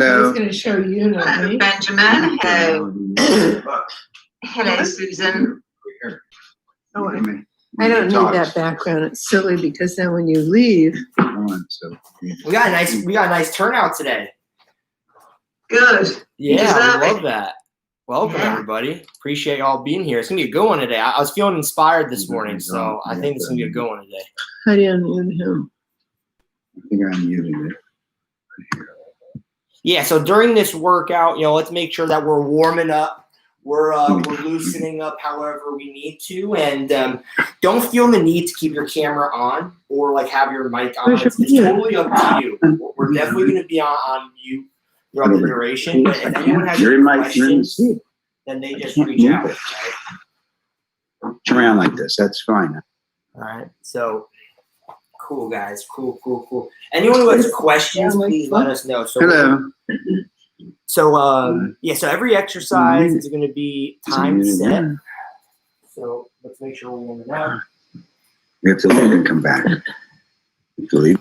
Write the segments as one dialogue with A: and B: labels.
A: I was going to show you.
B: Benjamin. Hello. Hello, Susan.
A: Oh, I don't need that background. It's silly because then when you leave,
C: we got a nice turnout today.
B: Good.
C: Yeah, we love that. Welcome everybody. Appreciate y'all being here. It's gonna be a good one today. I was feeling inspired this morning, so I think it's gonna be a good one today.
A: How do you unmute him?
D: I think I muted it.
C: Yeah, so during this workout, let's make sure that we're warming up. We're loosening up however we need to, and don't feel the need to keep your camera on or like have your mic on. It's totally up to you. We're definitely going to be on mute throughout the duration. But if anyone has any questions, then they just reach out. Right?
D: Turn around like this. That's fine.
C: All right. So cool, guys. Cool. Anyone who has questions, please let us know. So
D: hello.
C: So so every exercise is going to be time set. So let's make sure we're warming up.
D: We have to leave and come back. We have to leave.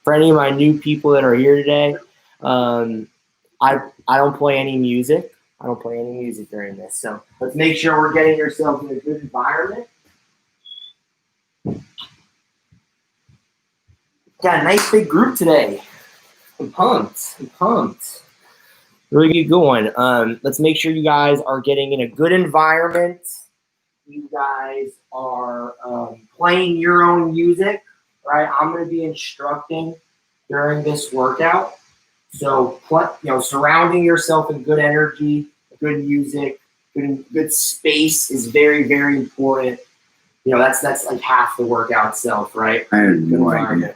C: For any of my new people that are here today, I don't play any music. I don't play any music during this. So let's make sure we're getting yourself in a good environment. Got a nice big group today. I'm pumped. Really good going. Let's make sure you guys are getting in a good environment. You guys are playing your own music, right? I'm going to be instructing during this workout. So, surrounding yourself in good energy, good music, good space is very, very important. That's like half the workout itself, right?
D: I have no idea.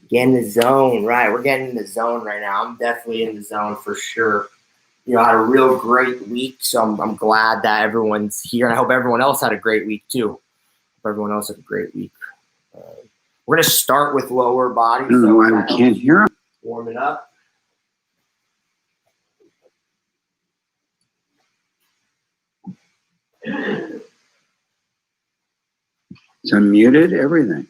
C: Get in the zone, right? We're getting in the zone right now. I'm definitely in the zone for sure. I had a real great week, so I'm glad that everyone's here. And I hope everyone else had a great week too. Hope everyone else had a great week. We're going to start with lower body.
D: I don't know why we can't hear him.
C: Warm it up.
D: It's unmuted, everything.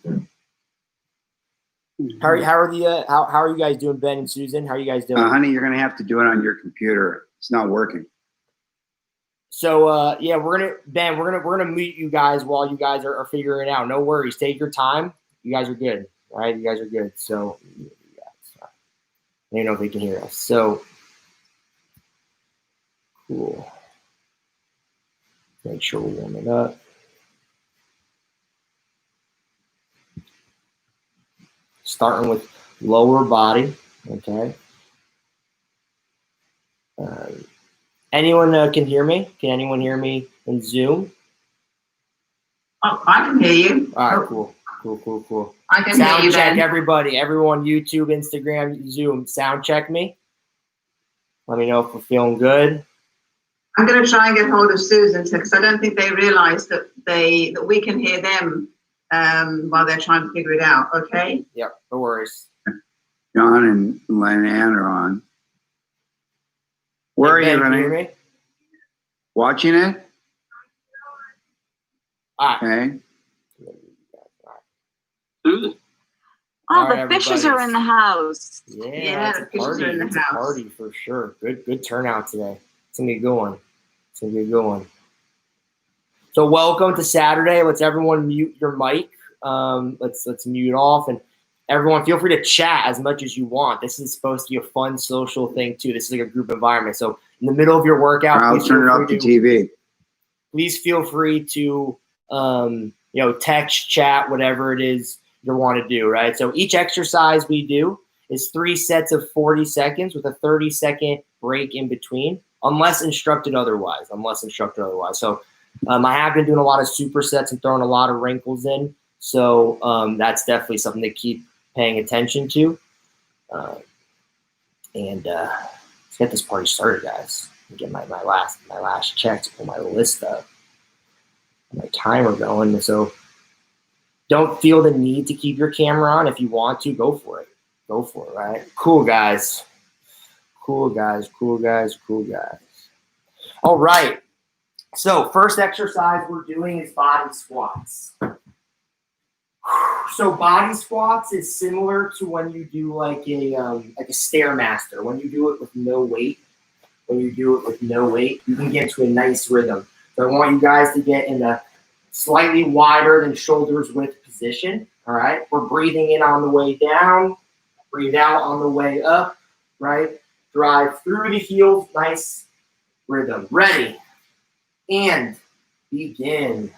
C: How are you guys doing, Ben and Susan? How are you guys doing?
D: Honey, you're going to have to do it on your computer. It's not working.
C: So we're gonna mute you guys while you guys are figuring it out. No worries. Take your time. You guys are good. All right, you guys are good. So I don't know if they can hear us. So cool. Make sure we're warming up. Starting with lower body. Okay. Anyone can hear me? Can anyone hear me in Zoom?
B: Oh, I can hear you.
C: All right, cool.
B: I can
C: sound
B: hear you,
C: check,
B: Ben.
C: everybody. Everyone, YouTube, Instagram, Zoom. Sound check me. Let me know if we're feeling good.
B: I'm going to try and get hold of Susan because I don't think they realise that we can hear them while they're trying to figure it out. Okay.
C: Yep. No worries.
D: John and Leanne are on. Where are you, honey? Watching it?
C: All right.
D: Okay.
E: Oh, the fishes are in the house.
C: Yeah,
B: the fishes are in the
C: house.
B: house.
C: A party for sure. Good turnout today. It's gonna be a good one. So welcome to Saturday. Let's everyone mute your mic. Let's mute off, and everyone feel free to chat as much as you want. This is supposed to be a fun social thing too. This is like a group environment. So in the middle of your workout,
D: I'll turn it off to TV.
C: Please feel free to text, chat, whatever it is you want to do, right? So each exercise we do is 3 sets of 40 seconds with a 30-second break in between, unless instructed otherwise. So I have been doing a lot of supersets and throwing a lot of wrinkles in. So that's definitely something to keep paying attention to. And let's get this party started, guys. Get my last check to pull my list up. My timer going. So don't feel the need to keep your camera on. If you want to, go for it. go for it, right? Cool, guys. Cool, guys. Cool, guys. Cool, guys. All right. So first exercise we're doing is body squats. So body squats is similar to when you do like a Stairmaster. When you do it with no weight, you can get to a nice rhythm. So I want you guys to get in a slightly wider than shoulders width position. All right. We're breathing in on the way down, breathe out on the way up, right? Drive through the heels, nice rhythm. Ready, and begin.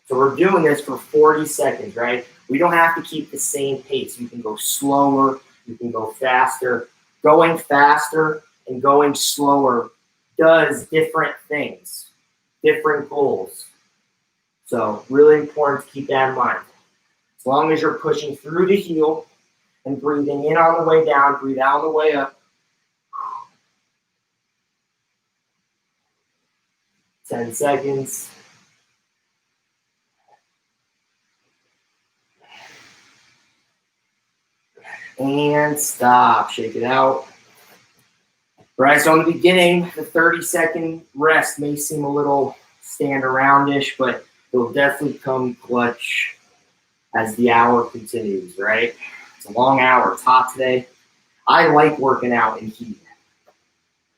C: So we're doing this for 40 seconds, right? We don't have to keep the same pace. You can go slower, you can go faster. Going faster and going slower does different things, different goals. So really important to keep that in mind. As long as you're pushing through the heel and breathing in on the way down, breathe out on the way up. 10 seconds. And stop. Shake it out. Right, so in the beginning, the 30-second rest may seem a little stand around-ish, but it'll definitely come clutch as the hour continues, right? It's a long hour. It's hot today. I like working out in heat.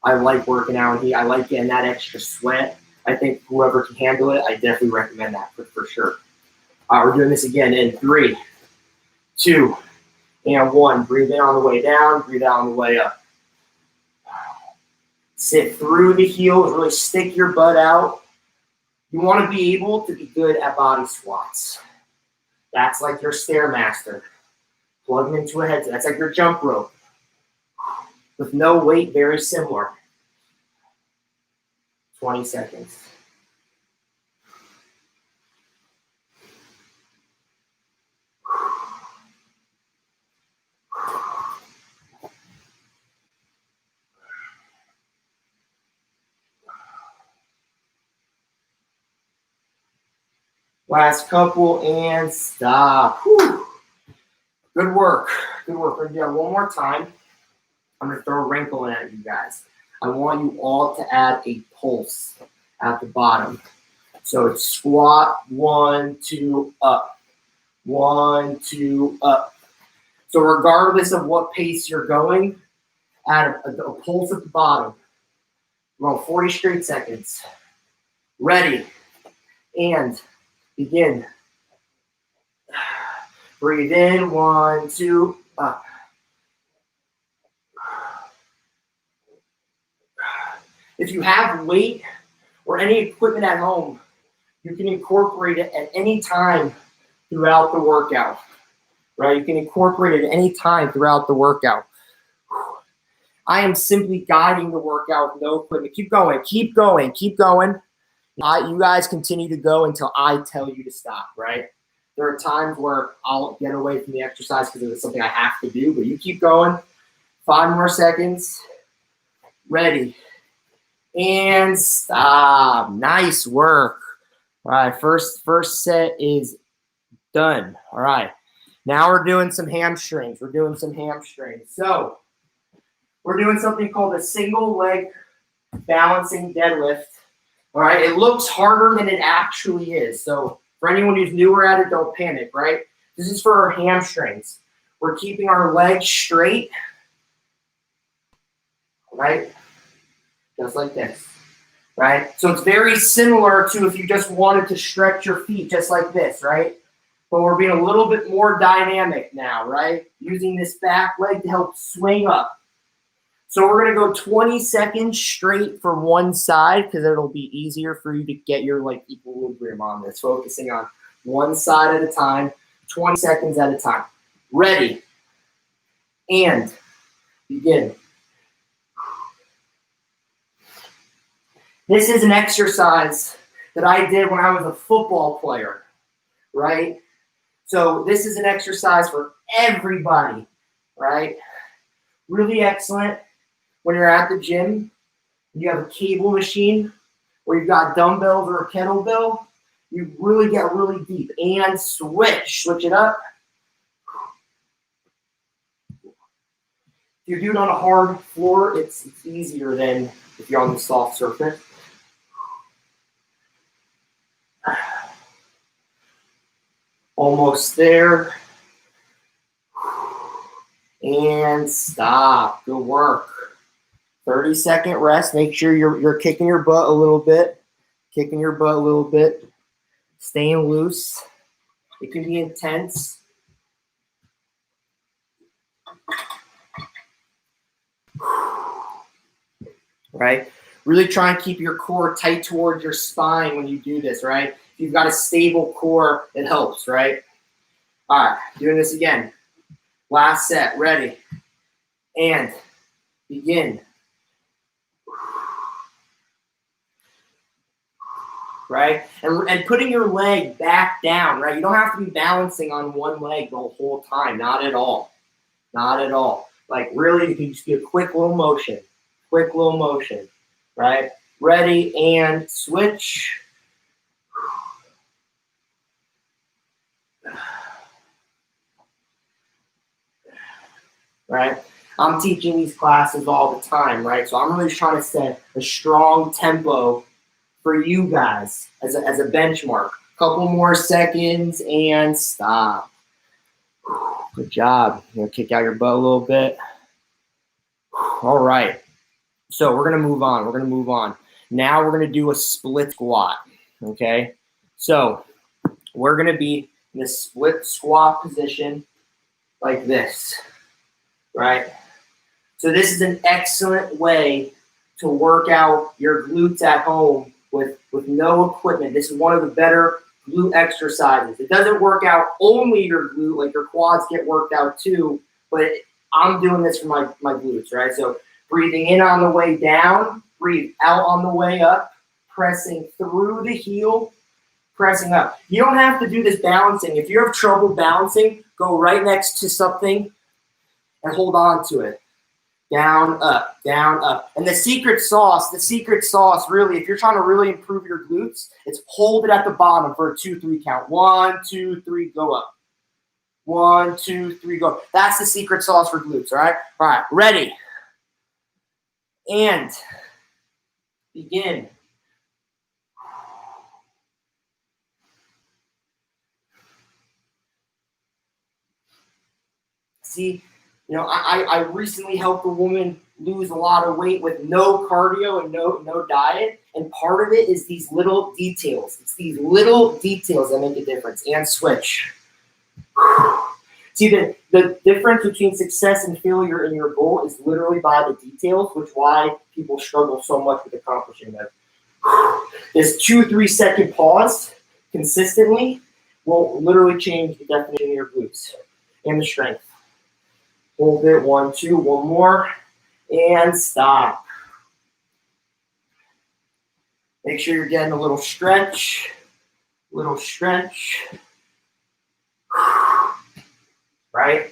C: I like getting that extra sweat. I think whoever can handle it, I definitely recommend that for sure. All right, we're doing this again in 3, 2, and 1. Breathe in on the way down, breathe out on the way up. Sit through the heels, really stick your butt out. You want to be able to be good at body squats. That's like your Stairmaster. Plug them into a headset. That's like your jump rope. With no weight, very similar. 20 seconds. Last couple and stop. Whew. Good work. Good work. We're going to do that one more time. I'm going to throw a wrinkle in at you guys. I want you all to add a pulse at the bottom. So it's squat, 1, 2, up. 1, 2, up. So regardless of what pace you're going, add a pulse at the bottom. We're on 40 straight seconds. Ready, and begin. Breathe in, 1, 2, up. If you have weight or any equipment at home, you can incorporate it at any time throughout the workout, right? You can incorporate it at any time throughout the workout. I am simply guiding the workout with no equipment. Keep going, keep going, keep going. You guys continue to go until I tell you to stop, right? There are times where I'll get away from the exercise because it's something I have to do, but you keep going. 5 more seconds. Ready. And stop. Nice work. All right, first set is done. All right. Now we're doing some hamstrings. So we're doing something called a single leg balancing deadlift. All right, it looks harder than it actually is. So for anyone who's newer at it, don't panic, right? This is for our hamstrings. We're keeping our legs straight, right? Just like this, right? So it's very similar to if you just wanted to stretch your feet just like this, right? But we're being a little bit more dynamic now, right? Using this back leg to help swing up. So we're going to go 20 seconds straight for one side because it'll be easier for you to get your like equilibrium on this. Focusing on one side at a time, 20 seconds at a time. Ready. And begin. This is an exercise that I did when I was a football player, right? So this is an exercise for everybody, right? Really excellent. When you're at the gym, you have a cable machine or you've got dumbbells or a kettlebell, You really get really deep. And switch. Switch it up. If you do it on a hard floor, it's easier than if you're on the soft surface. Almost there. And stop. Good work. 30-second rest. Make sure you're kicking your butt a little bit. Kicking your butt a little bit. Staying loose. It can be intense. Right? Really try and keep your core tight towards your spine when you do this, right? If you've got a stable core, it helps, right? All right, doing this again. Last set, ready. And begin. Right? And putting your leg back down, right? You don't have to be balancing on one leg the whole time. Not at all. Not at all. Like really, you can just do a quick little motion. Quick little motion. Right? Ready and switch. Right? I'm teaching these classes all the time, right? So I'm really trying to set a strong tempo for you guys as a benchmark. Couple more seconds and stop. Good job. You're gonna kick out your butt a little bit. All right. So we're gonna move on. We're gonna move on. Now we're gonna do a split squat. Okay. So we're gonna be in a split squat position like this. Right? So this is an excellent way to work out your glutes at home with no equipment. This is one of the better glute exercises. It doesn't work out only your glute, like your quads get worked out too, but I'm doing this for my glutes, right? So breathing in on the way down, breathe out on the way up, pressing through the heel, pressing up. You don't have to do this balancing. If you have trouble balancing, go right next to something and hold on to it. Down, up, down, up. And the secret sauce really, if you're trying to really improve your glutes, it's hold it at the bottom for a 2-3 count. 1, 2, 3, go up. 1, 2, 3, go. That's the secret sauce for glutes, all right? All right, ready. And begin. See, you know, I recently helped a woman lose a lot of weight with no cardio and no diet. And part of it is these little details. It's these little details that make a difference. And switch. See, the difference between success and failure in your goal is literally by the details, which is why people struggle so much with accomplishing them. This 2-3 second pause consistently will literally change the definition of your glutes and the strength. Hold it, 1, 2, one more, and stop. Make sure you're getting a little stretch, right?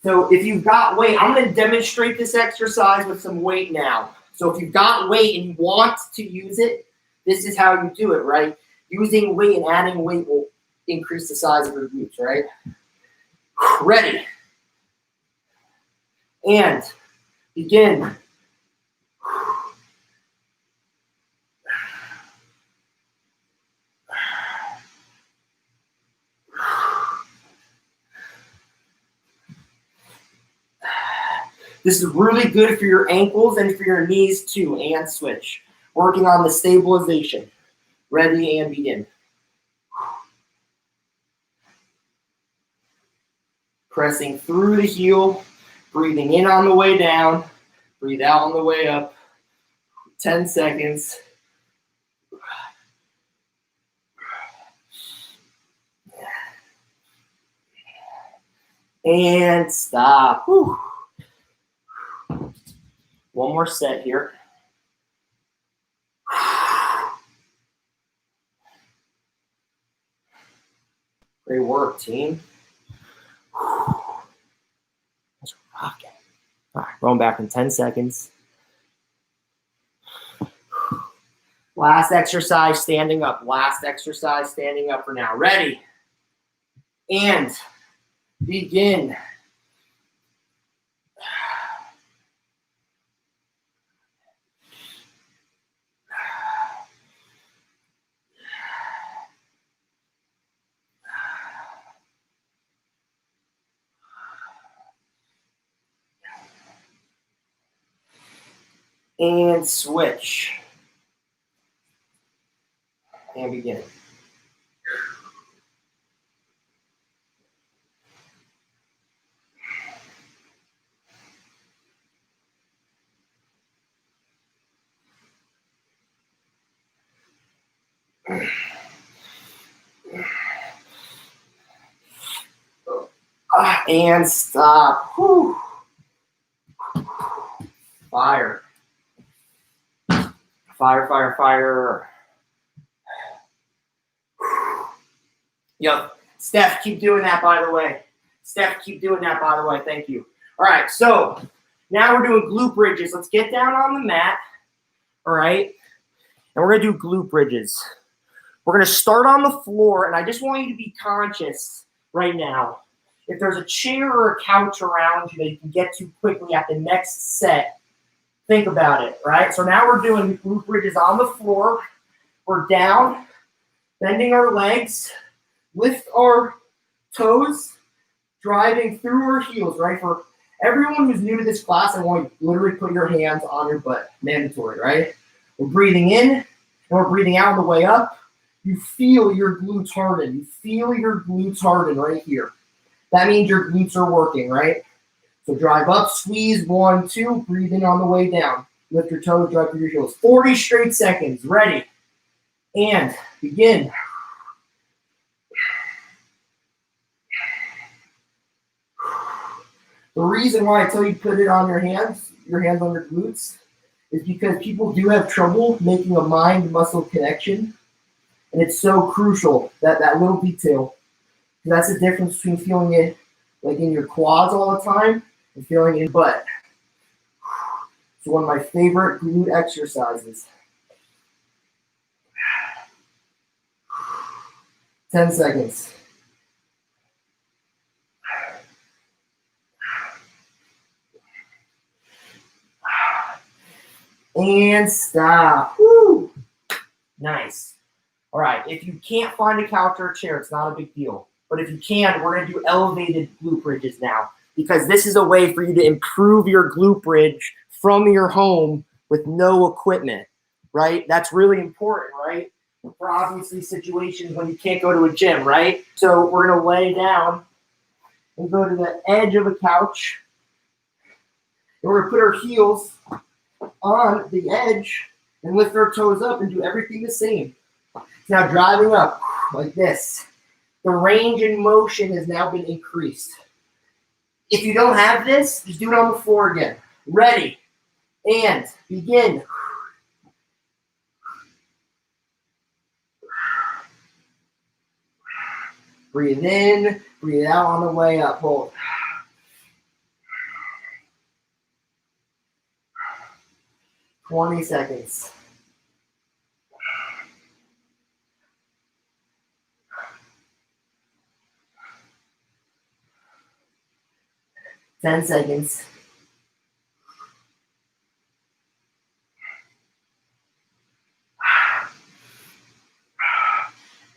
C: So if you've got weight, I'm going to demonstrate this exercise with some weight now. So if you've got weight and you want to use it, this is how you do it, right? Using weight and adding weight will increase the size of your glutes, right? Ready. And begin. This is really good for your ankles and for your knees too. And switch. Working on the stabilization. Ready and begin. Pressing through the heel, breathing in on the way down, breathe out on the way up. 10 seconds. And stop. Whew. One more set here. Great work, team. That's rocking. All right, going back in 10 seconds. Last exercise, standing up. Last exercise, standing up for now. Ready? And begin. And switch. And begin. And stop. Whew. Fire. Fire, fire, fire. Yep. Steph, keep doing that, by the way. Steph, keep doing that, by the way. Thank you. All right, so now we're doing glute bridges. Let's get down on the mat. All right. And we're going to do glute bridges. We're going to start on the floor, and I just want you to be conscious right now. If there's a chair or a couch around you that you can get to quickly at the next set, think about it, right? So now we're doing glute bridges on the floor. We're down, bending our legs, lift our toes, driving through our heels, right? For everyone who's new to this class, I want you to literally put your hands on your butt. Mandatory, right? We're breathing in, and we're breathing out on the way up. You feel your glutes harden. You feel your glutes harden right here. That means your glutes are working, right? So drive up, squeeze, 1, 2, breathe in on the way down. Lift your toes, drive through your heels. 40 straight seconds, ready. And begin. The reason why I tell you to put it on your hands on your glutes, is because people do have trouble making a mind-muscle connection. And it's so crucial, that little detail. That's the difference between feeling it like in your quads all the time and feeling it in your butt. It's one of my favorite glute exercises. 10 seconds. And stop. Woo! Nice. All right, if you can't find a couch or a chair, it's not a big deal. But if you can, we're going to do elevated glute bridges now, because this is a way for you to improve your glute bridge from your home with no equipment, right? That's really important, right? For obviously situations when you can't go to a gym, right? So we're going to lay down and go to the edge of a couch. And we're going to put our heels on the edge and lift our toes up and do everything the same. Now driving up like this. The range in motion has now been increased. If you don't have this, just do it on the floor again. Ready, and begin. Breathe in, breathe out on the way up. Hold. "20 seconds. "10 seconds.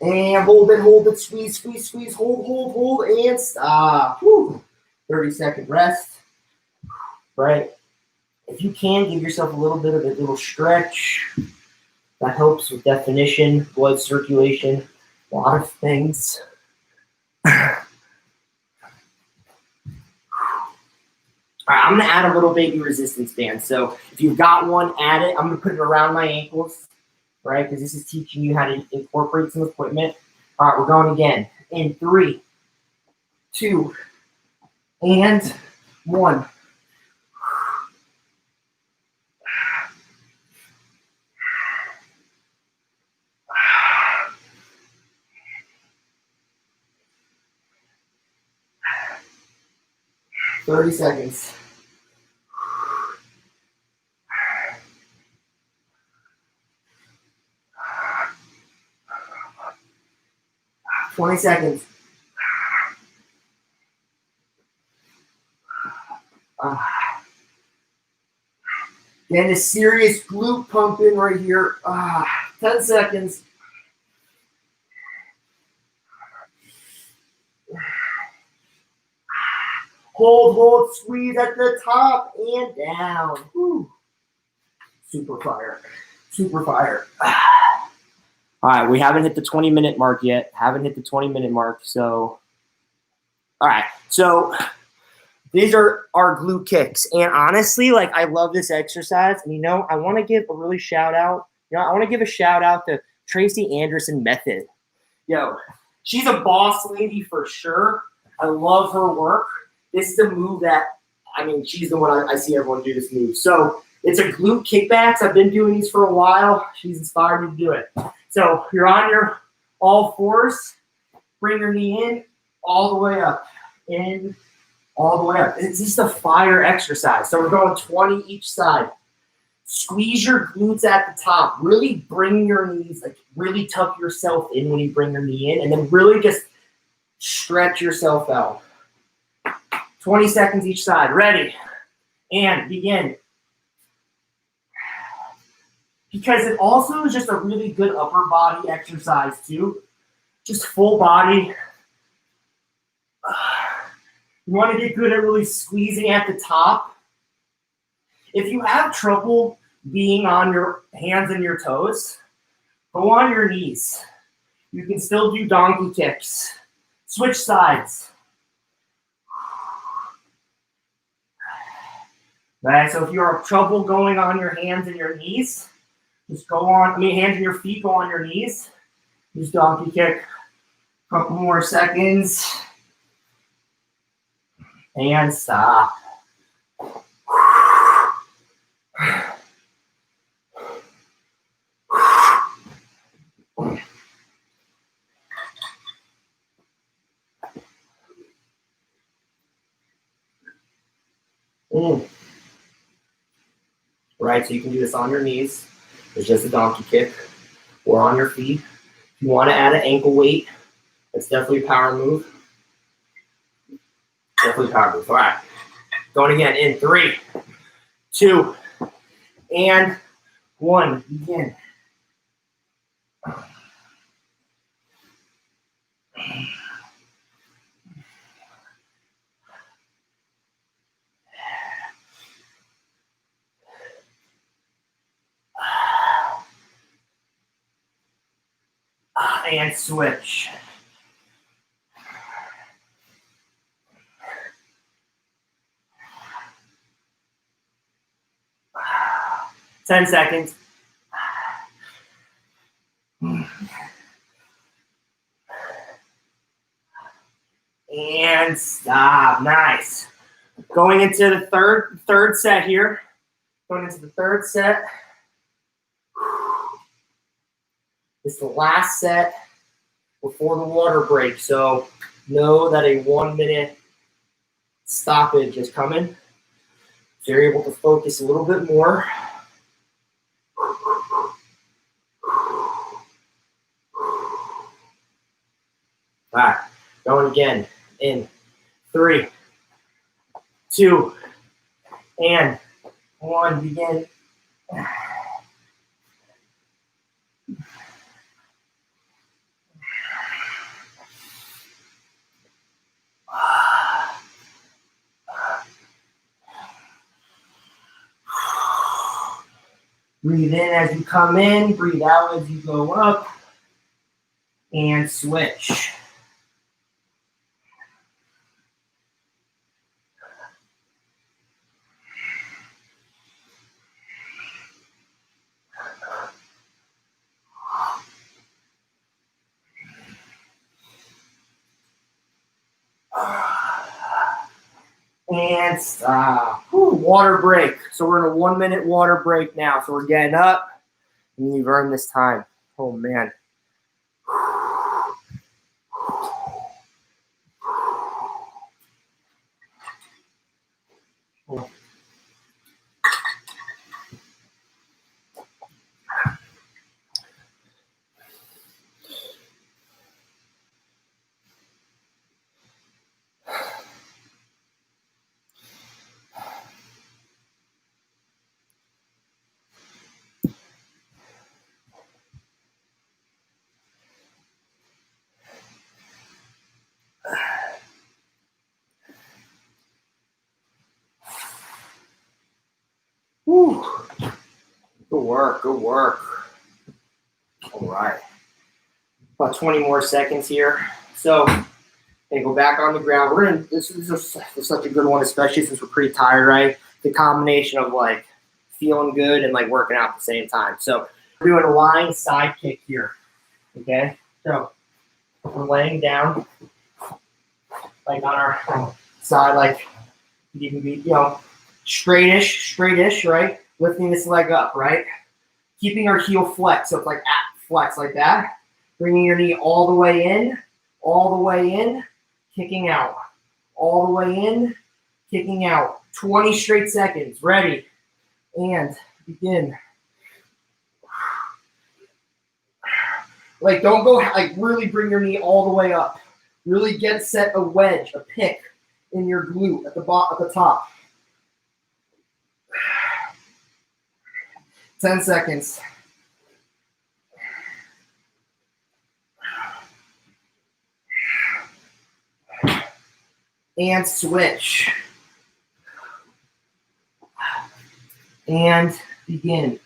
C: And hold it, squeeze, squeeze, squeeze, hold, and stop. Whew. 30-second rest. Right? If you can, give yourself a little bit of a little stretch. That helps with definition, blood circulation, a lot of things. All right, I'm going to add a little baby resistance band. So if you've got one, add it. I'm going to put it around my ankles, right? Because this is teaching you how to incorporate some equipment. All right, we're going again. In 3, 2, and 1. "30 seconds. 20 seconds. Getting a serious glute pump in right here. 10 seconds. Hold, squeeze at the top and down. Whew. Super fire. All right, we haven't hit the 20-minute mark yet. So, all right. So these are our glute kicks. And honestly, like, I love this exercise. And, I want to give a really shout out. I want to give a shout out to Tracy Anderson Method. She's a boss lady for sure. I love her work. This is a move that, she's the one I see everyone do this move. So it's a glute kickbacks. I've been doing these for a while. She's inspired me to do it. So you're on your all fours. Bring your knee in all the way up. In, all the way up. It's just a fire exercise. So we're going 20 each side. Squeeze your glutes at the top. Really bring your knees, like really tuck yourself in when you bring your knee in. And then really just stretch yourself out. 20 seconds each side. Ready. And begin. Because it also is just a really good upper body exercise too. Just full body. You want to get good at really squeezing at the top. If you have trouble being on your hands and your toes, go on your knees. You can still do donkey kicks. Switch sides. Right, so if you have trouble going on your hands and your knees, just go on, hands and your feet, go on your knees. Just donkey kick. Couple more seconds. And stop. Right, so you can do this on your knees. It's just a donkey kick. Or on your feet. If you want to add an ankle weight, it's definitely a power move. All right. Going again in 3, 2, and 1. Begin. And switch. Ten seconds. And stop. Nice. Going into the third set here. Going into the third set. It's the last set before the water break. So know that a 1-minute stoppage is coming. So you're able to focus a little bit more. All right, going again in 3, 2, and 1. Begin. Breathe in as you come in, breathe out as you go up, and switch. And stop. Water break. So we're in a 1-minute water break now. So we're getting up, and you've earned this time. Oh, man. work, good work. All right. About 20 more seconds here. So, okay, go back on the ground. We're gonna, this is such a good one, especially since we're pretty tired, right? The combination of like feeling good and like working out at the same time. So we're doing a lying side kick here. Okay? So we're laying down like on our side, like you can be, you know, straightish, right? Lifting this leg up, right? Keeping our heel flexed. So it's like flex like that. Bringing your knee all the way in, kicking out. All the way in, kicking out. 20 straight seconds. Ready. And begin. Like, don't go, like, really bring your knee all the way up. Really set a wedge, a pick in your glute at the top. 10 seconds. And switch. And begin.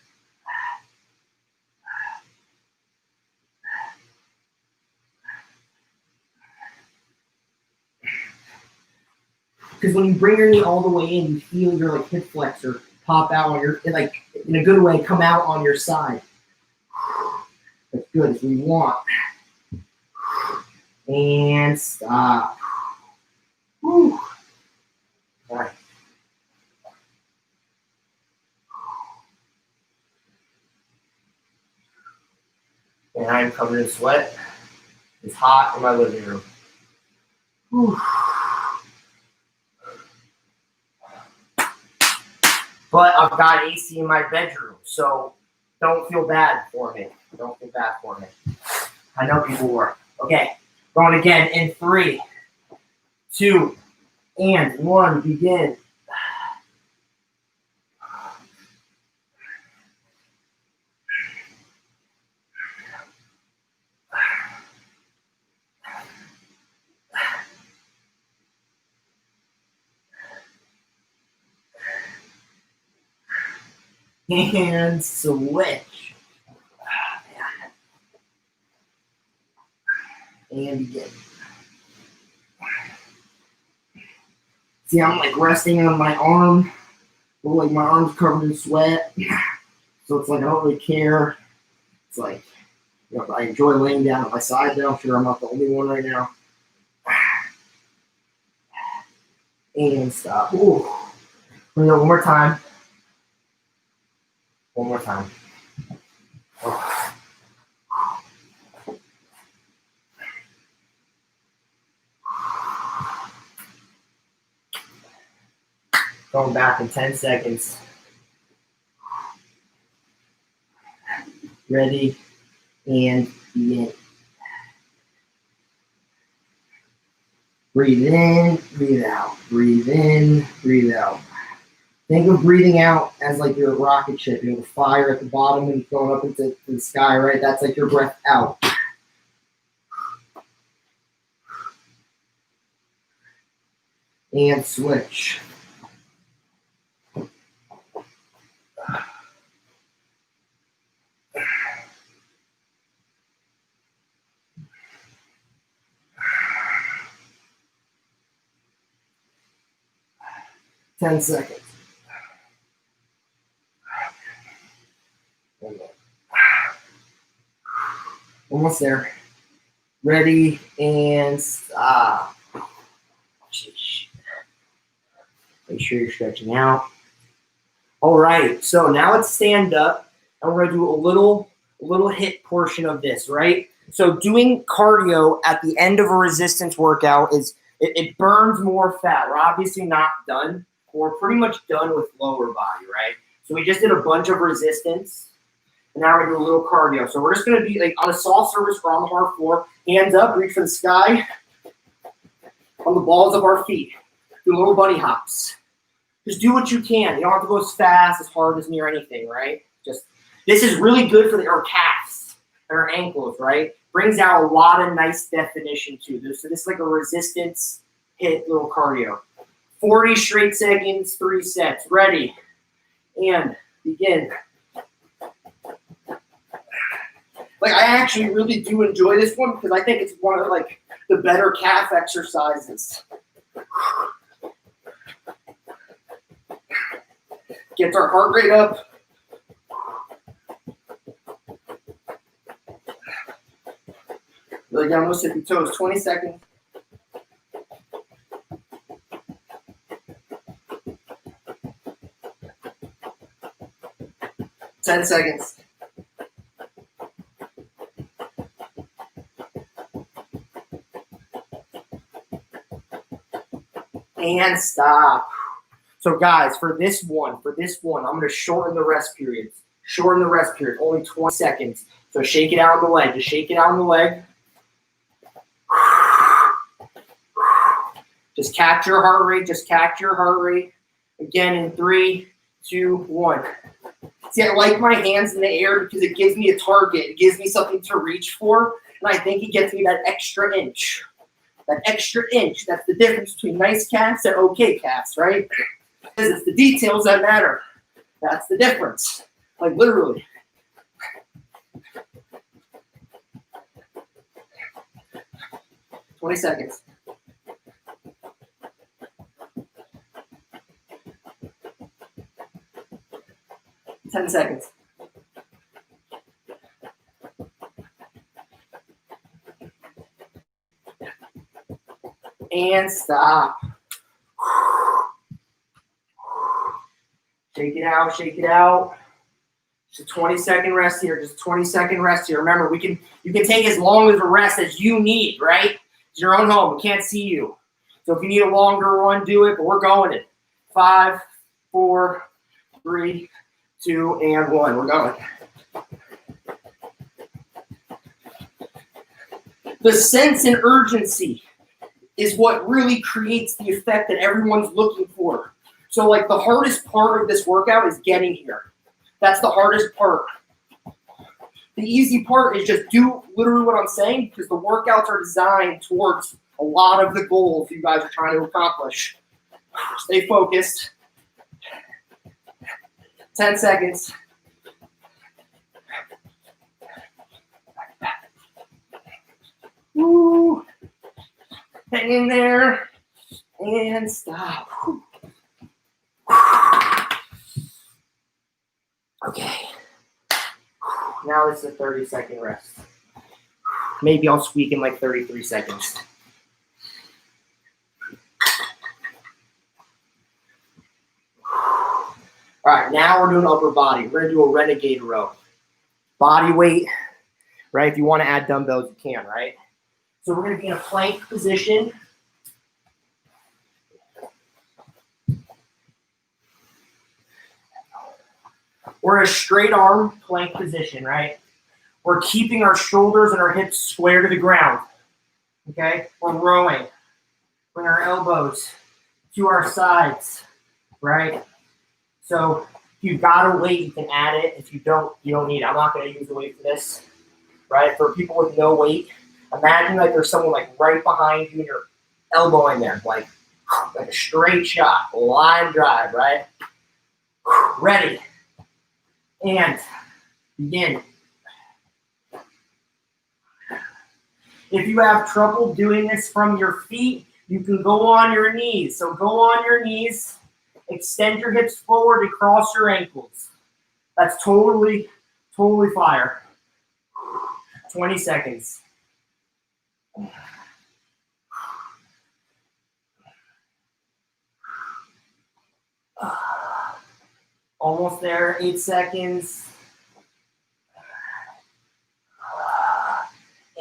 C: Because when you bring your knee all the way in, you feel your like hip flexor pop out on your, like in a good way, come out on your side. That's good as we want. And stop. Whew. All right. And I'm covered in sweat. It's hot in my living room. Whew. But I've got AC in my bedroom, so don't feel bad for me. Don't feel bad for me. I know people were. Okay, going again in 3, 2, and 1. Begin. And switch. And begin. See, I'm like resting on my arm. Like my arm's covered in sweat. So it's like I don't really care. It's like, you know, I enjoy laying down at my side though. I'm sure I'm not the only one right now. And stop. Ooh. We're gonna go one more time. One more time. Oh. Going back in 10 seconds. Ready and begin. Breathe in, breathe out. Breathe in, breathe out. Think of breathing out as like your rocket ship, you know, the fire at the bottom and going up into the sky, right? That's like your breath out. And switch. Ten seconds. Almost there. Ready and stop. Make sure you're stretching out. All right, so now let's stand up and we're gonna do a little hit portion of this, right? So doing cardio at the end of a resistance workout is, it burns more fat. We're obviously not done. We're pretty much done with lower body, right? So we just did a bunch of resistance. And now we're going to do a little cardio. So we're just going to be like on a soft surface or on the hard floor. Hands up, reach for the sky. On the balls of our feet. Do little bunny hops. Just do what you can. You don't have to go as fast, as hard as me or anything, right? Just, this is really good for our calves and our ankles, right? Brings out a lot of nice definition too. So this is like a resistance hit little cardio. 40 straight seconds, 3 sets. Ready. And begin. Like, I actually really do enjoy this one because I think it's one of, like, the better calf exercises. Gets our heart rate up. Really down those tippy toes. 20 seconds. Ten seconds. And stop. So guys, for this one, I'm going to shorten the rest periods. Shorten the rest period, only 20 seconds. So shake it out on the leg. Just shake it out on the leg. Just catch your heart rate. Just catch your heart rate. Again in 3, 2, 1. See, I like my hands in the air because it gives me a target. It gives me something to reach for. And I think it gets me that extra inch. That extra inch. That's the difference between nice calves and okay calves, right? Because it's the details that matter. That's the difference. Like literally. "20 seconds. "10 seconds. And stop. Shake it out, shake it out. Just a 20-second rest here. Just a 20-second rest here. Remember, you can take as long of a rest as you need, right? It's your own home. We can't see you. So if you need a longer one, do it, but we're going it. 5, 4, 3, 2, and 1. We're going. The sense and urgency is what really creates the effect that everyone's looking for. So like the hardest part of this workout is getting here. That's the hardest part. The easy part is just do literally what I'm saying because the workouts are designed towards a lot of the goals you guys are trying to accomplish. Stay focused. 10 seconds. Woo. Hang in there and stop. Okay. Now this is a 30-second rest. Maybe I'll squeak in like 33 seconds. All right, now we're doing upper body. We're going to do a renegade row. Body weight, right? If you want to add dumbbells, you can, right? So we're going to be in a plank position. We're in a straight arm plank position, right? We're keeping our shoulders and our hips square to the ground, okay? We're rowing. Bring our elbows to our sides, right? So if you've got a weight, you can add it. If you don't, you don't need it. I'm not going to use the weight for this, right? For people with no weight, imagine like there's someone like right behind you and you're elbowing them, like a straight shot, line drive, right? Ready. And begin. If you have trouble doing this from your feet, you can go on your knees. So go on your knees, extend your hips forward and cross your ankles. That's totally fire. 20 seconds. Almost there, 8 seconds.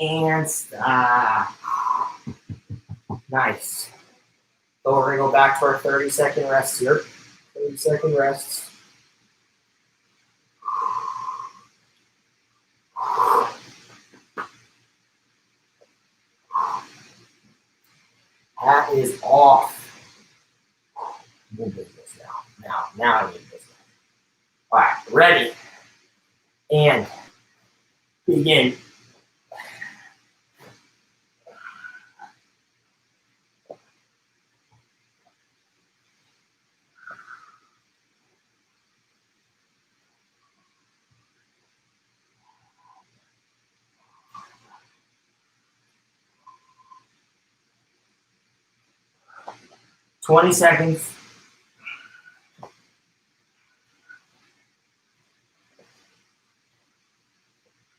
C: And stop. Nice. So we're going to go back to our 30-second rest here. 30-second rests. That is off. New business now. Now I need business. All right, ready. And begin. 20 seconds.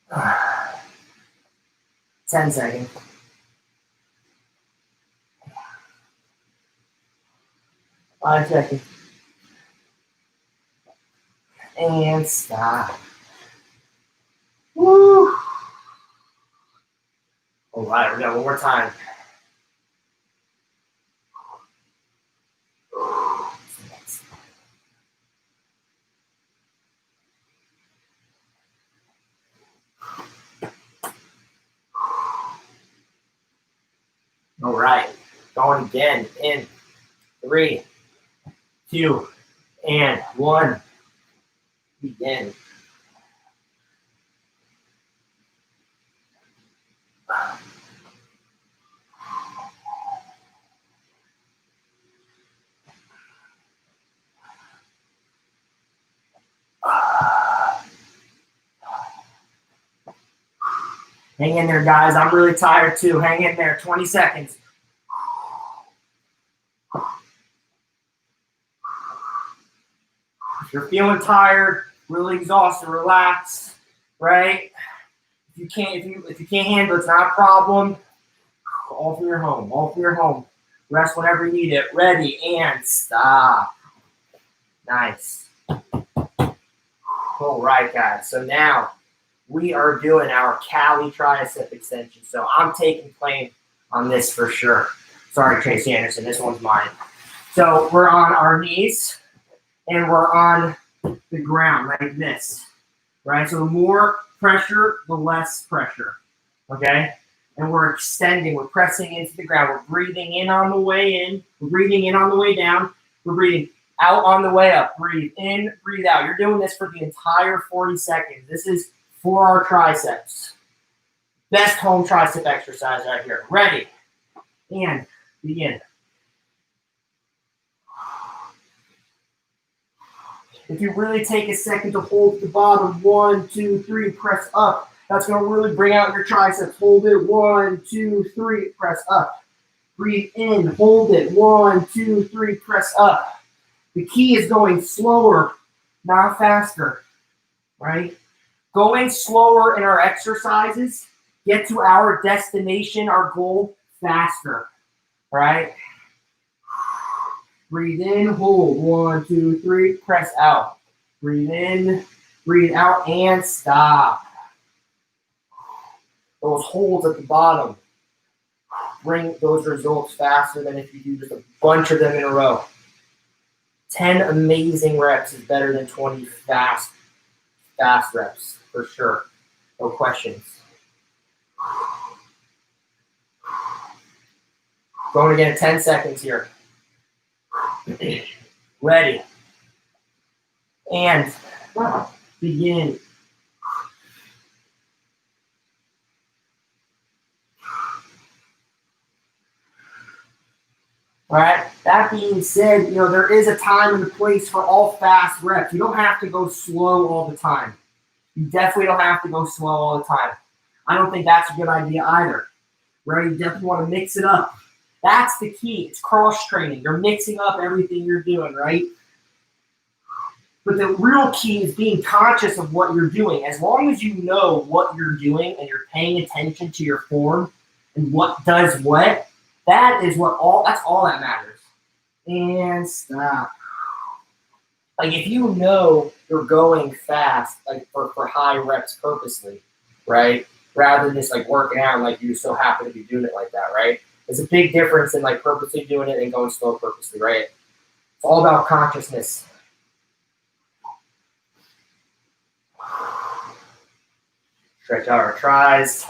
C: Uh, 10 seconds. 5 seconds. And stop. Woo! All right, we got one more time. All right, going again in 3, 2, and 1. Begin. Hang in there, guys. I'm really tired too. Hang in there. 20 seconds. If you're feeling tired, really exhausted, relax, right? If you can't handle it, it's not a problem. All from your home. All from your home. Rest whenever you need it. Ready and stop. Nice. All right, guys. So now we are doing our Cali tricep extension. So I'm taking claim on this for sure. Sorry, Tracy Anderson. This one's mine. So we're on our knees and we're on the ground like this, right? So the more pressure, the less pressure, okay? And we're extending, we're pressing into the ground. We're breathing in on the way in, we're breathing in on the way down, we're breathing out on the way up. Breathe in, breathe out. You're doing this for the entire 40 seconds. This is for our triceps. Best home tricep exercise right here. Ready, and begin. If you really take a second to hold the bottom, 1, 2, 3, press up. That's going to really bring out your triceps. Hold it, 1, 2, 3, press up. Breathe in, hold it, 1, 2, 3, press up. The key is going slower, not faster, right? Going slower in our exercises, get to our destination, our goal, faster, right? Breathe in, hold, 1, 2, 3, press out. Breathe in, breathe out, and stop. Those holds at the bottom bring those results faster than if you do just a bunch of them in a row. 10 amazing reps is better than 20 fast reps, for sure. No questions. Going again, 10 seconds here. Ready. And begin. All right. That being said, there is a time and a place for all fast reps. You don't have to go slow all the time. You definitely don't have to go slow all the time. I don't think that's a good idea either. Right? You definitely want to mix it up. That's the key. It's cross training. You're mixing up everything you're doing, right? But the real key is being conscious of what you're doing. As long as you know what you're doing and you're paying attention to your form and what does what, that's all that matters. And stop. Like if you know you're going fast, like for high reps purposely, right? Rather than just like working out and like you so happen to be doing it like that, right? There's a big difference in like purposely doing it and going slow purposely, right? It's all about consciousness. Stretch out our tries.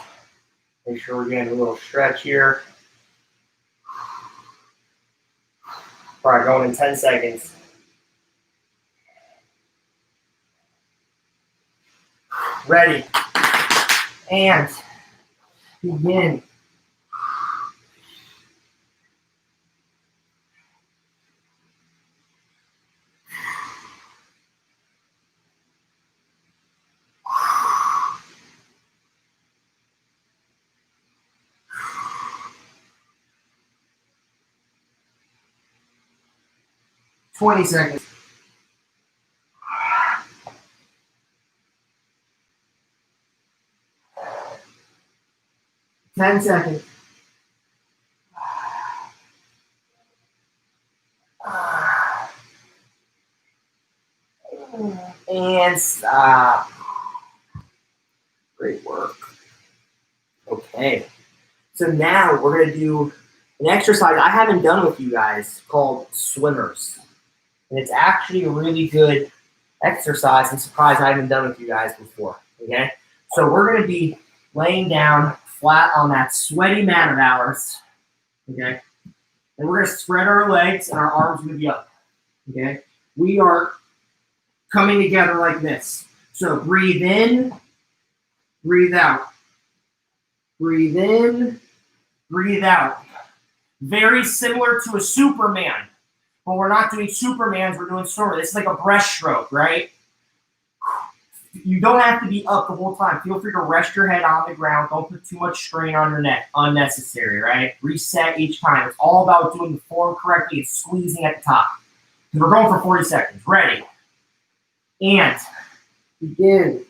C: Make sure we're getting a little stretch here. All right, going in 10 seconds. Ready. And begin. 20 seconds. 10 seconds. And stop. Great work. Okay. So now we're going to do an exercise I haven't done with you guys called swimmers. And it's actually a really good exercise. I'm surprised I haven't done with you guys before. Okay? So we're going to be laying down flat on that sweaty mat of ours. Okay? And we're going to spread our legs and our arms are going to be up. Okay? We are coming together like this. So breathe in, breathe out. Breathe in, breathe out. Very similar to a Superman. But we're not doing Supermans, we're doing swimmer. This is like a breaststroke, right? You don't have to be up the whole time. Feel free to rest your head on the ground. Don't put too much strain on your neck. Unnecessary, right? Reset each time. It's all about doing the form correctly and squeezing at the top. We're going for 40 seconds. Ready? And begin.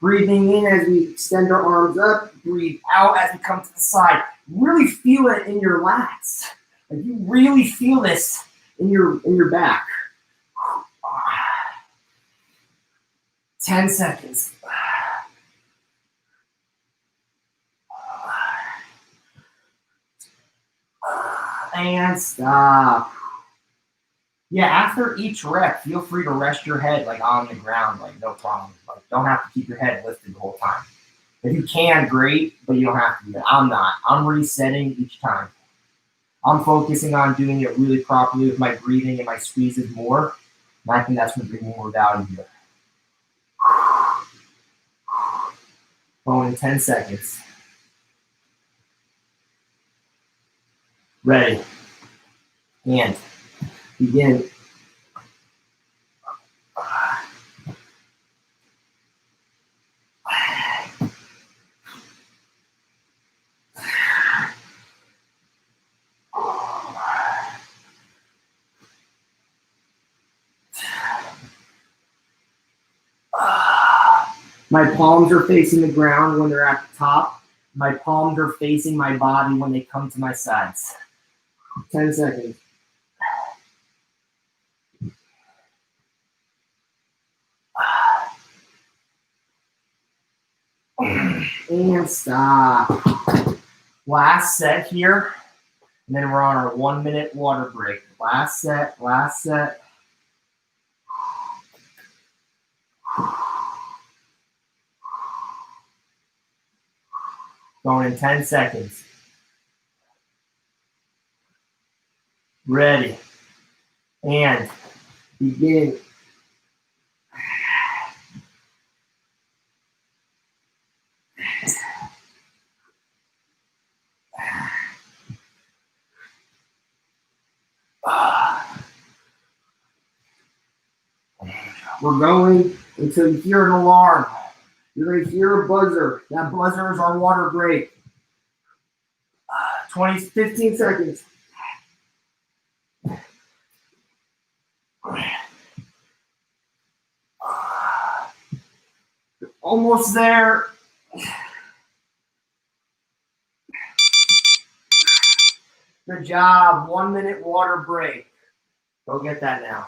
C: Breathing in as we extend our arms up. Breathe out as we come to the side. Really feel it in your lats. Like you really feel this in your back. 10 seconds. And stop. Yeah, after each rep, feel free to rest your head like on the ground, like no problem. Like don't have to keep your head lifted the whole time. If you can, great, but you don't have to do that. I'm not. I'm resetting each time. I'm focusing on doing it really properly with my breathing and my squeezes more. And I think that's going to bring more value here. Going in 10 seconds. Ready. And begin. My palms are facing the ground when they're at the top. My palms are facing my body when they come to my sides. 10 seconds. And stop. Last set here. And then we're on our 1 minute water break. Last set, last set. Going in 10 seconds. Ready. And begin. We're going until you hear an alarm. You're going to hear a buzzer. That buzzer is our water break. 15 seconds. Almost there. Good job. 1 minute water break. Go get that now.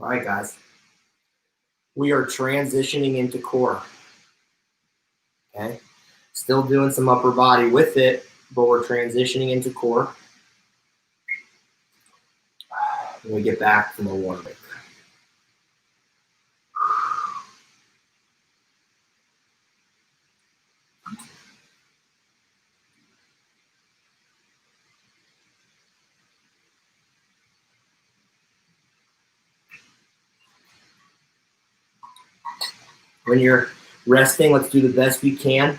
C: All right, guys. We are transitioning into core. Okay. Still doing some upper body with it, but we're transitioning into core. When we get back from the water break. When you're resting, let's do the best we can.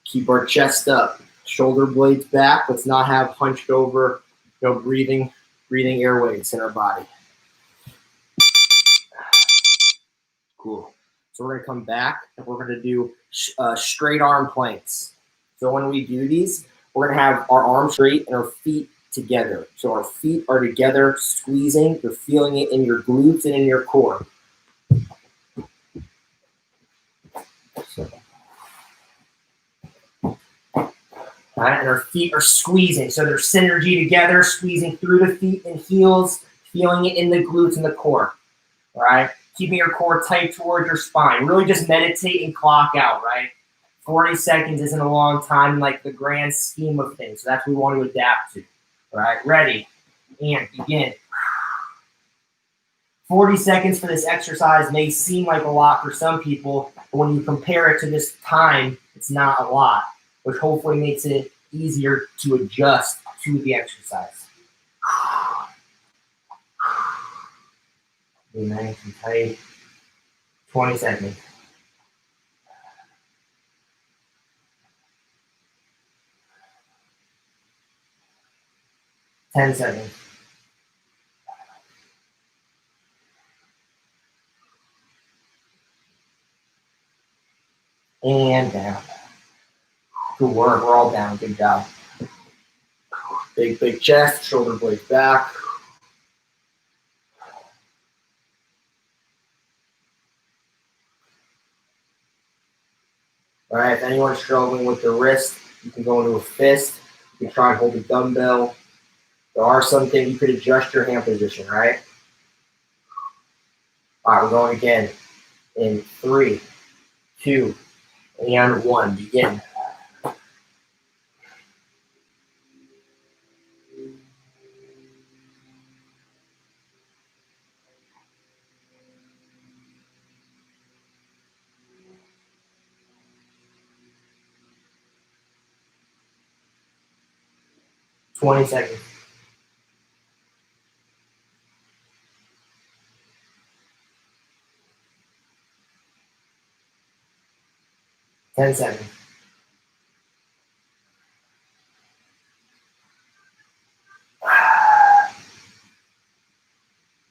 C: Keep our chest up, shoulder blades back. Let's not have hunched over, breathing airways in our body. Cool. So we're going to come back and we're going to do straight arm planks. So when we do these, we're going to have our arms straight and our feet together. So our feet are together, squeezing. You're feeling it in your glutes and in your core. All right, and our feet are squeezing. So there's synergy together, squeezing through the feet and heels, feeling it in the glutes and the core. All right, keeping your core tight towards your spine. Really just meditate and clock out, right? 40 seconds isn't a long time in like the grand scheme of things. So that's what we want to adapt to. All right, ready, and begin. 40 seconds for this exercise may seem like a lot for some people, but when you compare it to this time, it's not a lot, which hopefully makes it easier to adjust to the exercise. Be nice and tight. 20 seconds. 10 seconds. And down. Good work. We're all down. Good job. Big chest, shoulder blades back. All right, if anyone's struggling with the wrist, you can go into a fist. You can try and hold a dumbbell. There are some things you could adjust your hand position, right? All right, we're going again in 3, 2, and 1. Begin. Twenty seconds. Ten seconds.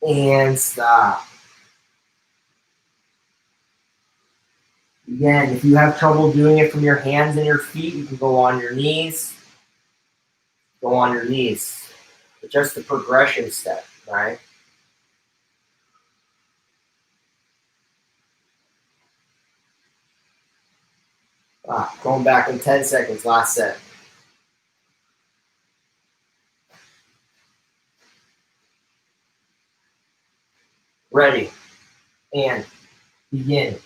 C: And stop. Again, if you have trouble doing it from your hands and your feet, you can go on your knees. Go on your knees. It's just the progression step, right? Going back in 10 seconds, last set. Ready, and begin.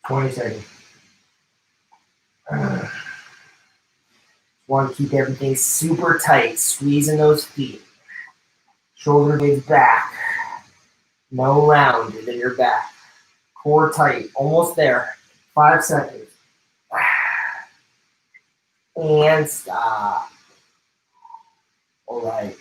C: Twenty seconds. Want to keep everything super tight, squeezing those feet. Shoulder blades back. No rounded in your back. Core tight, almost there. 5 seconds. And stop. All right.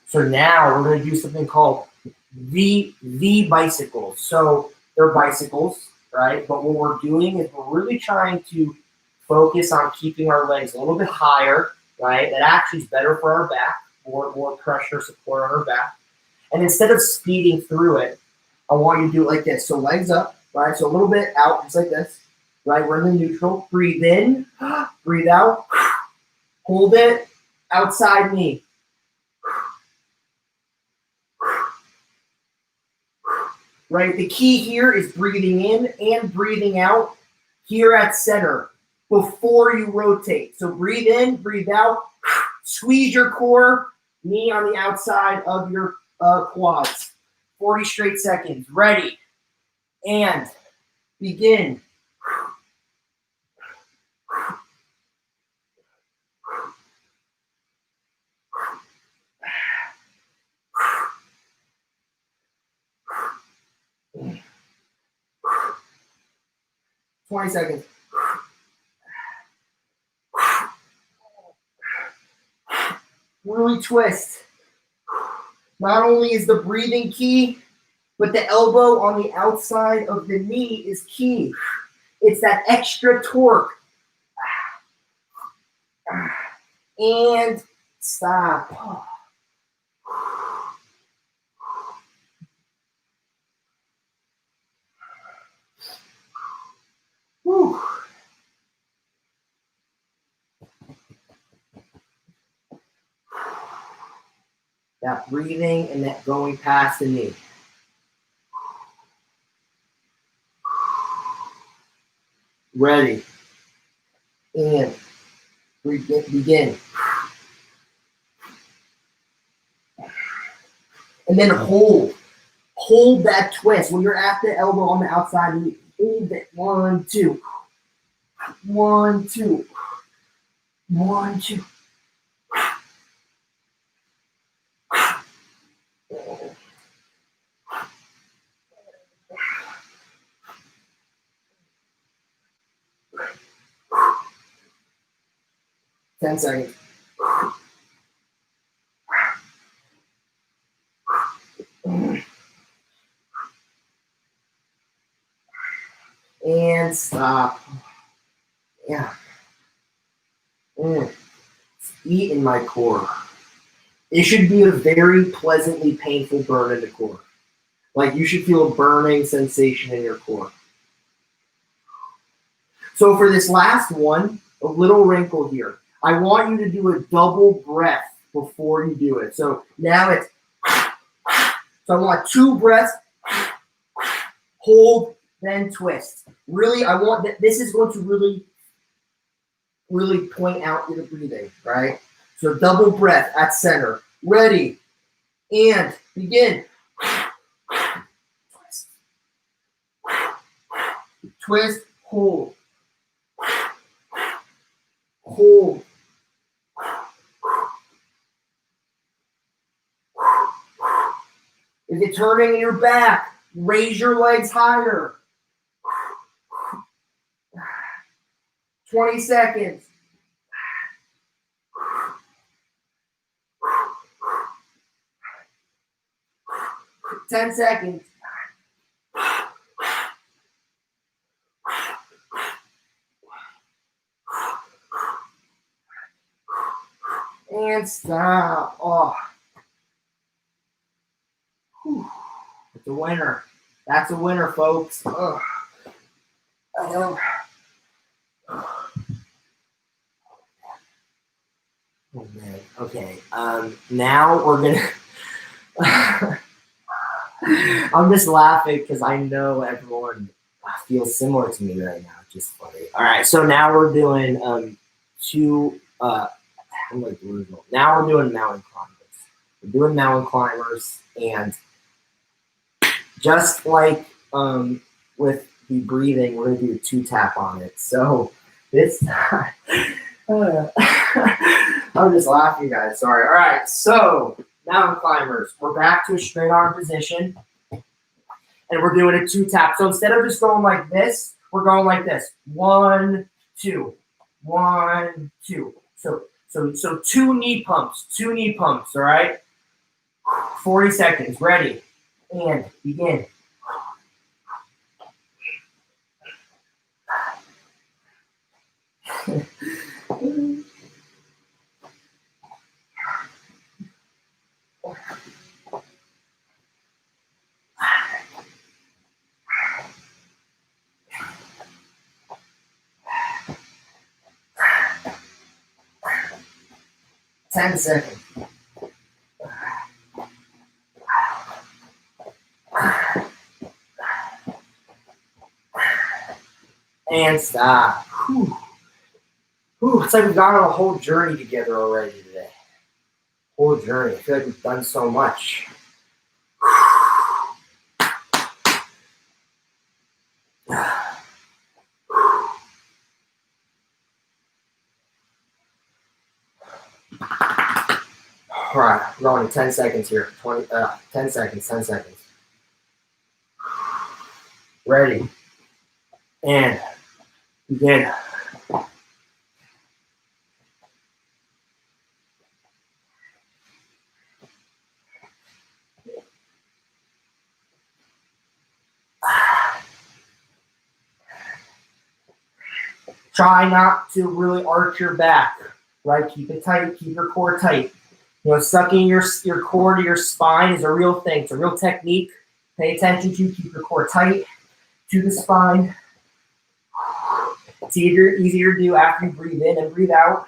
C: So now we're going to do something called V bicycles. So they're bicycles, right? But what we're doing is we're really trying to focus on keeping our legs a little bit higher, right? That actually is better for our back, more pressure support on our back. And instead of speeding through it, I want you to do it like this. So legs up, right? So a little bit out, just like this, right? We're in the neutral. Breathe in, breathe out, hold it, outside knee. Right? The key here is breathing in and breathing out here at center before you rotate. So breathe in, breathe out, squeeze your core, knee on the outside of your quads. 40 straight seconds. Ready, and begin. 20 seconds. Really twist. Not only is the breathing key, but the elbow on the outside of the knee is key. It's that extra torque. And stop. Whew. That breathing and that going past the knee. Ready. And begin. And then hold. Hold that twist. When you're at the elbow on the outside, hold it. 1, 2. 1, 2. 1, 2. Ten seconds. And stop. Yeah. It's eating my core. It should be a very pleasantly painful burn in the core. Like you should feel a burning sensation in your core. So for this last one, a little wrinkle here. I want you to do a double breath before you do it. So now it's, so I want 2 breaths, hold, then twist. Really, I want that. This is going to really point out your breathing, right? So double breath at center. Ready, and begin. Twist. Twist, hold. Hold. If it's hurting in your back, raise your legs higher. 20 seconds. Ten seconds. And stop. Oh. Whew. It's a winner. That's a winner, folks. Oh. Oh man. Okay. Now we're gonna. I'm just laughing because I know everyone feels similar to me right now. Just funny. All right. So now we're doing 2. Now we're doing mountain climbers. We're doing mountain climbers, and just like with the breathing, we're gonna do a 2 tap on it. So this time, I'm just laughing, guys. Sorry. All right. So mountain climbers, we're back to a straight arm position, and we're doing a 2 tap. So instead of just going like this, we're going like this. 1, 2, 1, 2. So 2 knee pumps, 2 knee pumps, all right? 40 seconds, ready, and begin. Ten seconds. And stop. Whew. Whew. It's like we've gone on a whole journey together already today. Whole journey. I feel like we've done so much. All right, we're going to 10 seconds here. 10 seconds, 10 seconds. Ready. And Begin. Try not to really arch your back, right? Keep it tight, keep your core tight. You know, sucking your core to your spine is a real thing. It's a real technique. Pay attention to, keep your core tight to the spine. It's easier to do after you breathe in and breathe out.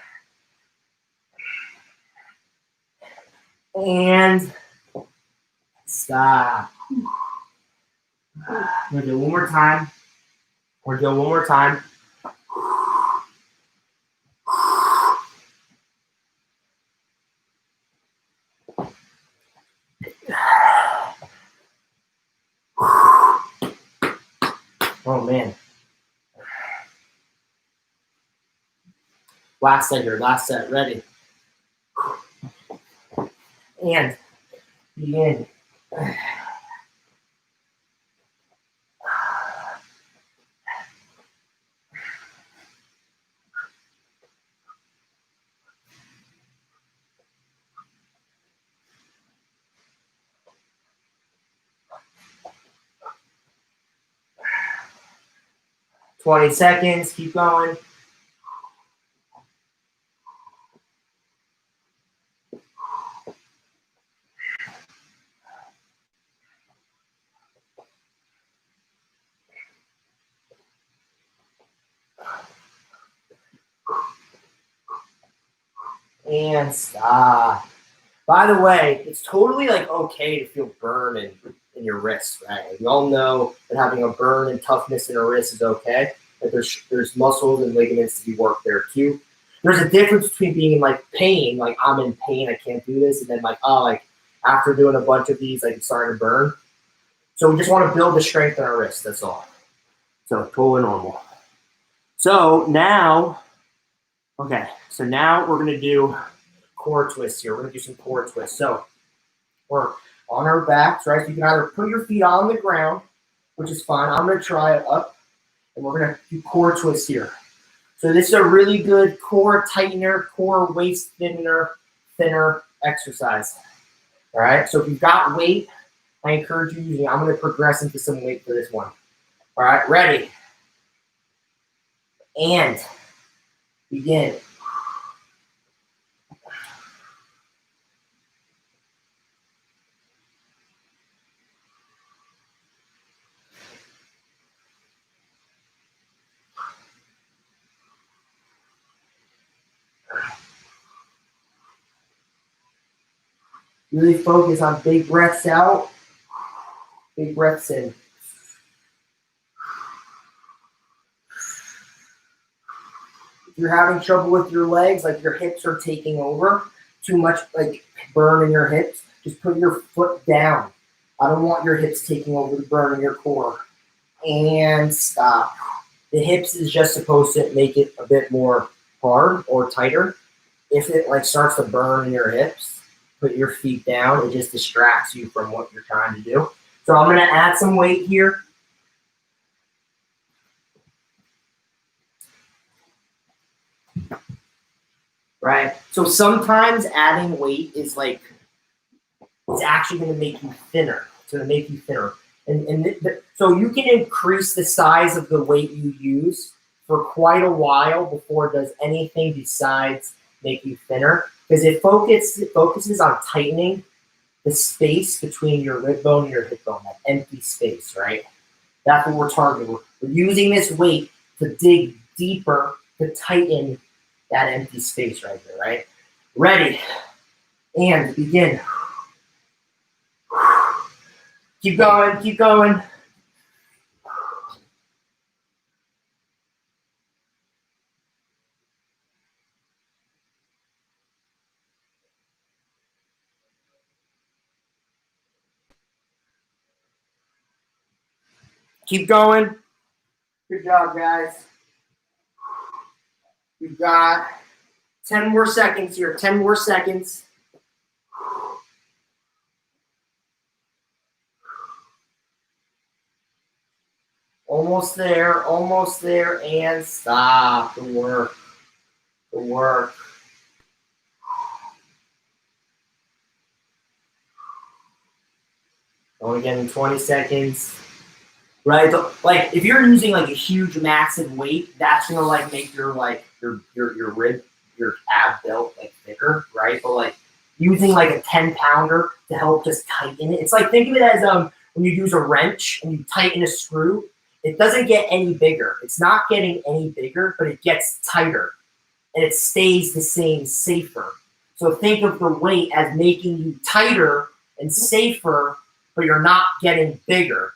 C: And stop. I'm gonna do it one more time. We're gonna do it one more time. Oh man. Last set here, last set, ready. And begin. 20 seconds, keep going. And stop. By the way, it's totally like okay to feel burn in your wrists, right? We all know that having a burn and toughness in a wrist is okay. But there's muscles and ligaments to be worked there too. There's a difference between being in like pain, like I'm in pain, I can't do this, and then like, oh, like after doing a bunch of these, like it's starting to burn. So we just want to build the strength in our wrists, that's all. So totally normal. So now, okay, so now we're gonna do core twists here. We're gonna do some core twists. So we're on our backs, right? So you can either put your feet on the ground, which is fine. I'm gonna try it up, and we're gonna do core twists here. So this is a really good core tightener, core waist thinner exercise. All right. So if you've got weight, I encourage you using it. I'm gonna progress into some weight for this one. All right, ready. And begin. Really focus on big breaths out, big breaths in. If you're having trouble with your legs, like your hips are taking over, too much like burn in your hips, just put your foot down. I don't want your hips taking over the burn in your core. And stop. The hips is just supposed to make it a bit more hard or tighter. If it like starts to burn in your hips, put your feet down. It just distracts you from what you're trying to do. So I'm gonna add some weight here. Right? So sometimes adding weight is like, it's actually gonna make you thinner. It's gonna make you thinner. So you can increase the size of the weight you use for quite a while before it does anything besides make you thinner, because it focuses on tightening the space between your rib bone and your hip bone, that empty space, right? That's what we're targeting. We're using this weight to dig deeper, to tighten that empty space right there, right? Ready, and begin. Keep going, keep going. Keep going. Good job, guys. We've got 10 more seconds here, 10 more seconds. Almost there, and stop. Good work. Good work. Going again in 20 seconds. Right? Like if you're using like a huge, massive weight, that's gonna like make your like your rib, your ab belt like thicker, right? But like using like a 10-pounder to help just tighten it. It's like think of it as when you use a wrench and you tighten a screw, it doesn't get any bigger. It's not getting any bigger, but it gets tighter and it stays the same, safer. So think of the weight as making you tighter and safer, but you're not getting bigger.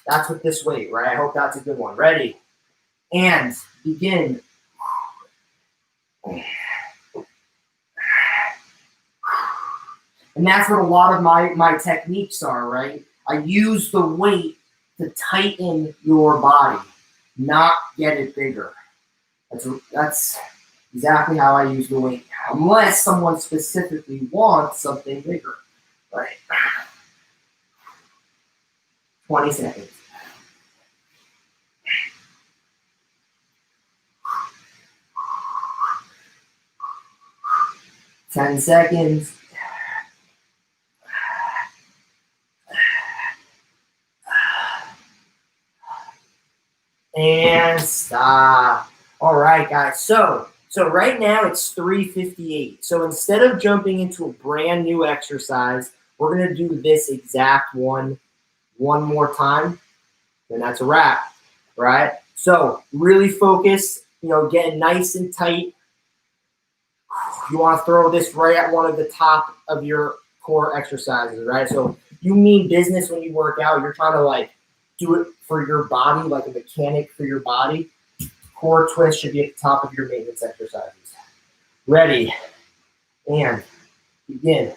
C: That's what this weight, right? I hope that's a good one. Ready? And begin. And that's what a lot of my techniques are, right? I use the weight to tighten your body, not get it bigger. That's exactly how I use the weight, unless someone specifically wants something bigger, right? 20 seconds. Ten seconds. And stop. All right, guys. So right now it's 3:58. So instead of jumping into a brand new exercise, we're gonna do this exact one more time, and that's a wrap, right? So really focus, getting nice and tight. You want to throw this right at one of the top of your core exercises, right? So you mean business when you work out. You're trying to like do it for your body, like a mechanic for your body. Core twist should be at the top of your maintenance exercises. Ready, and begin.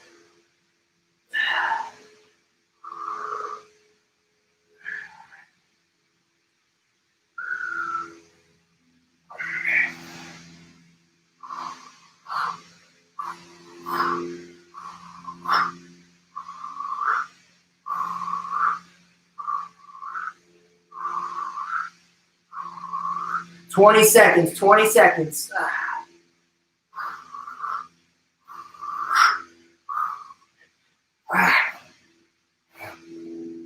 C: Twenty seconds.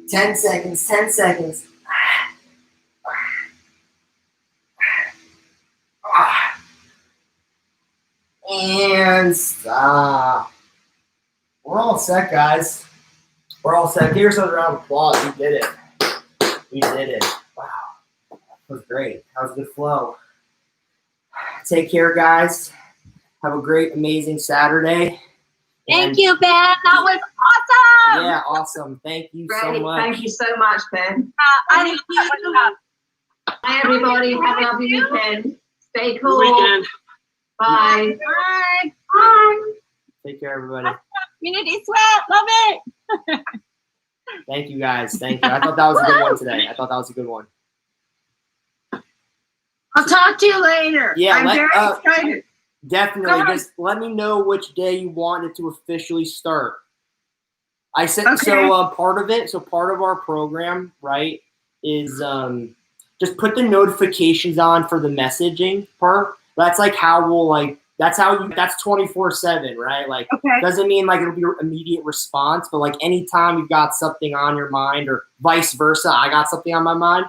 C: 10 seconds. And stop. We're all set, guys. We're all set. Give yourselves a round of applause. We did it. Wow. That was great. That was a good flow. Take care, guys. Have a great, amazing Saturday.
E: Thank you, Ben. That was awesome.
C: Yeah, awesome. Thank you so
B: Great.
C: much.
B: Thank you so much, Ben.
E: I need you.
B: Hi, everybody. Have a lovely weekend. Stay cool.
F: Weekend.
B: Bye.
E: Bye. Bye.
C: Take care, everybody.
E: Community sweat. Love it.
C: Thank you, guys. Thank you. I thought that was a good one today.
A: I'll talk to you later.
C: Yeah,
A: I'm very excited.
C: Definitely.
A: Come on.
C: Just let me know which day you want it to officially start. I said
A: Okay.
C: so. Part of our program, right, is just put the notifications on for the messaging part. That's like how we'll like. That's 24/7, right? Like,
A: Okay.
C: doesn't mean like it'll be an immediate response, but like anytime you've got something on your mind, or vice versa, I got something on my mind,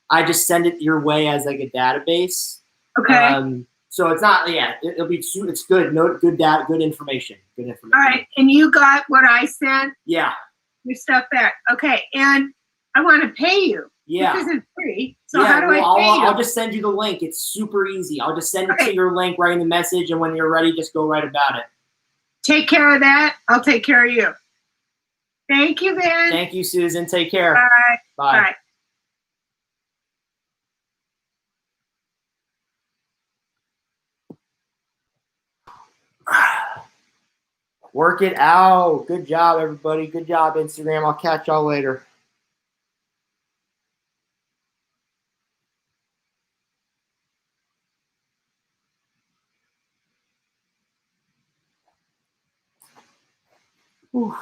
C: I just send it your way as like a database.
A: Okay.
C: So it's not, it'll be, it's good. Good data, good information.
A: All right. And you got what I sent?
C: Yeah.
A: Your stuff back. Okay. And I want to pay you.
C: Yeah.
A: This isn't free. So how do I pay you?
C: I'll just send you the link. It's super easy. I'll just send it to your link right in the message. And when you're ready, just go right about it.
A: Take care of that. I'll take care of you. Thank you, Ben.
C: Thank you, Susan. Take care.
A: Bye.
C: Bye.
A: Bye.
C: Work it out. Good job, everybody. Good job, Instagram. I'll catch y'all later. Whew.